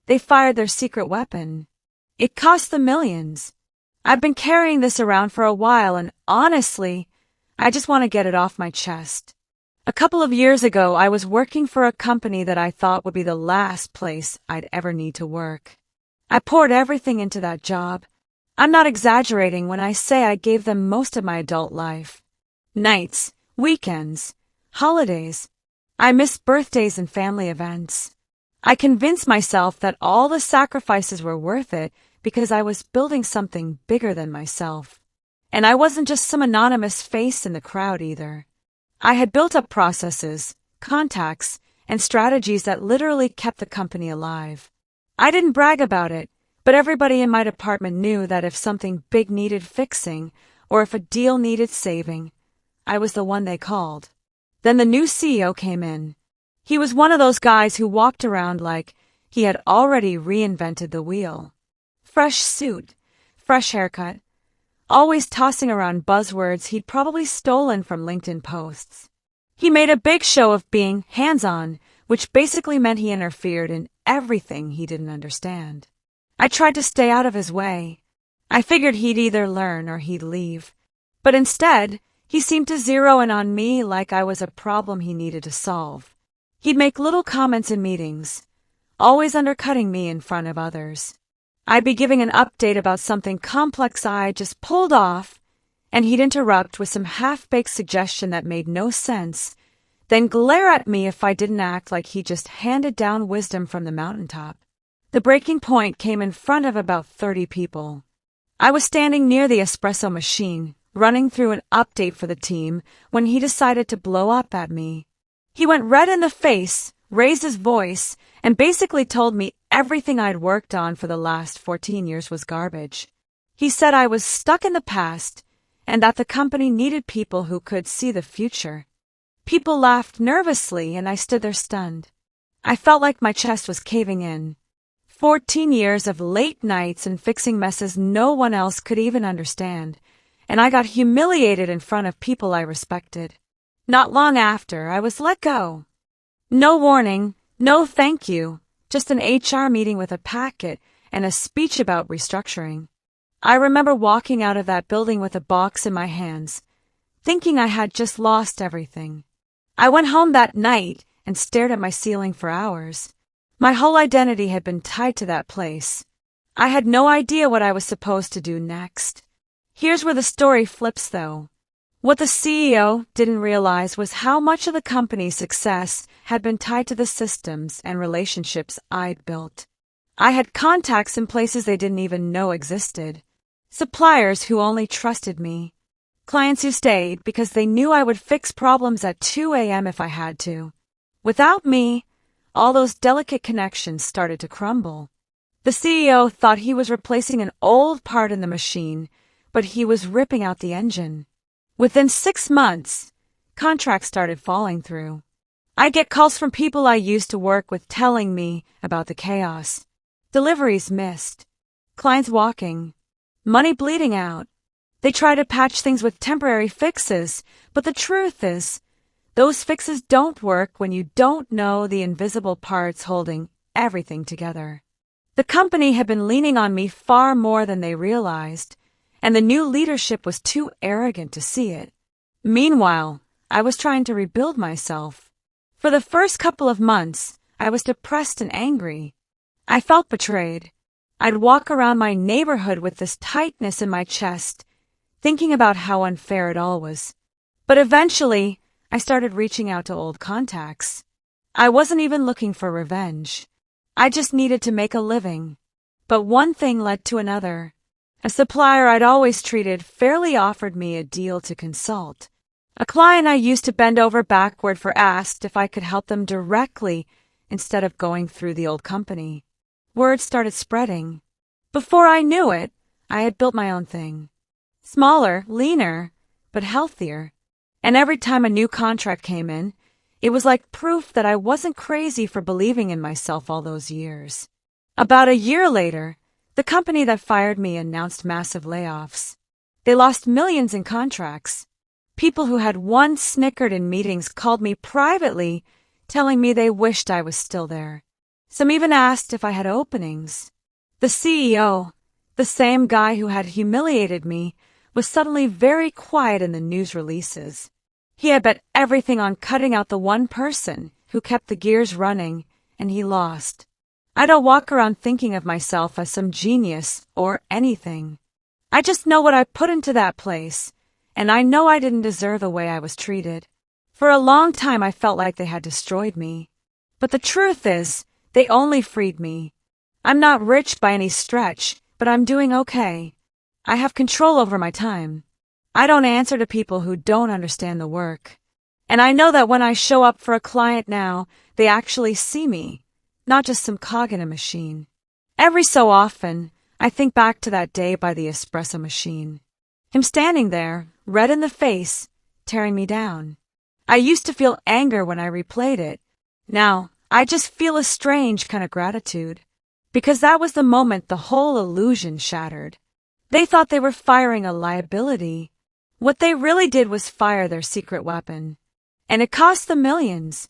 They fired their secret weapon. It cost them millions. I've been carrying this around for a while, and honestly, I just want to get it off my chest. A couple of years ago, I was working for a company that I thought would be the last place I'd ever need to work. I poured everything into that job. I'm not exaggerating when I say I gave them most of my adult life. Nights, weekends, holidays. I missed birthdays and family events. I convinced myself that all the sacrifices were worth it because I was building something bigger than myself. And I wasn't just some anonymous face in the crowd either. I had built up processes, contacts, and strategies that literally kept the company alive. I didn't brag about it, but everybody in my department knew that if something big needed fixing, or if a deal needed saving, I was the one they called. Then the new CEO came in. He was one of those guys who walked around like he had already reinvented the wheel. Fresh suit, fresh haircut, always tossing around buzzwords he'd probably stolen from LinkedIn posts. He made a big show of being hands-on, which basically meant he interfered in everything he didn't understand. I tried to stay out of his way. I figured he'd either learn or he'd leave. But instead, he seemed to zero in on me like I was a problem he needed to solve. He'd make little comments in meetings, always undercutting me in front of others. I'd be giving an update about something complex I just pulled off, and he'd interrupt with some half-baked suggestion that made no sense, then glare at me if I didn't act like he just handed down wisdom from the mountaintop. The breaking point came in front of about 30 people. I was standing near the espresso machine, running through an update for the team, when he decided to blow up at me. He went red in the face, raised his voice, and basically told me everything I'd worked on for the last 14 years was garbage. He said I was stuck in the past and that the company needed people who could see the future. People laughed nervously and I stood there stunned. I felt like my chest was caving in. 14 years of late nights and fixing messes no one else could even understand, and I got humiliated in front of people I respected. Not long after, I was let go. No warning, no thank you, just an HR meeting with a packet and a speech about restructuring. I remember walking out of that building with a box in my hands, thinking I had just lost everything. I went home that night and stared at my ceiling for hours. My whole identity had been tied to that place. I had no idea what I was supposed to do next. Here's where the story flips, though. What the CEO didn't realize was how much of the company's success had been tied to the systems and relationships I'd built. I had contacts in places they didn't even know existed. Suppliers who only trusted me. Clients who stayed because they knew I would fix problems at 2 a.m. if I had to. Without me, all those delicate connections started to crumble. The CEO thought he was replacing an old part in the machine, but he was ripping out the engine. Within 6 months, contracts started falling through. I'd get calls from people I used to work with telling me about the chaos. Deliveries missed. Clients walking. Money bleeding out. They try to patch things with temporary fixes, but the truth is, those fixes don't work when you don't know the invisible parts holding everything together. The company had been leaning on me far more than they realized, and the new leadership was too arrogant to see it. Meanwhile, I was trying to rebuild myself. For the first couple of months, I was depressed and angry. I felt betrayed. I'd walk around my neighborhood with this tightness in my chest, thinking about how unfair it all was. But eventually, I started reaching out to old contacts. I wasn't even looking for revenge. I just needed to make a living. But one thing led to another. A supplier I'd always treated fairly offered me a deal to consult. A client I used to bend over backward for asked if I could help them directly instead of going through the old company. Word started spreading. Before I knew it, I had built my own thing. Smaller, leaner, but healthier. And every time a new contract came in, it was like proof that I wasn't crazy for believing in myself all those years. About a year later, the company that fired me announced massive layoffs. They lost millions in contracts. People who had once snickered in meetings called me privately, telling me they wished I was still there. Some even asked if I had openings. The CEO, the same guy who had humiliated me, was suddenly very quiet in the news releases. He had bet everything on cutting out the one person who kept the gears running, and he lost. I don't walk around thinking of myself as some genius or anything. I just know what I put into that place, and I know I didn't deserve the way I was treated. For a long time I felt like they had destroyed me. But the truth is, they only freed me. I'm not rich by any stretch, but I'm doing okay. I have control over my time. I don't answer to people who don't understand the work. And I know that when I show up for a client now, they actually see me, not just some cog in a machine. Every so often, I think back to that day by the espresso machine. Him standing there, red in the face, tearing me down. I used to feel anger when I replayed it. Now, I just feel a strange kind of gratitude. Because that was the moment the whole illusion shattered. They thought they were firing a liability. What they really did was fire their secret weapon. And it cost them millions.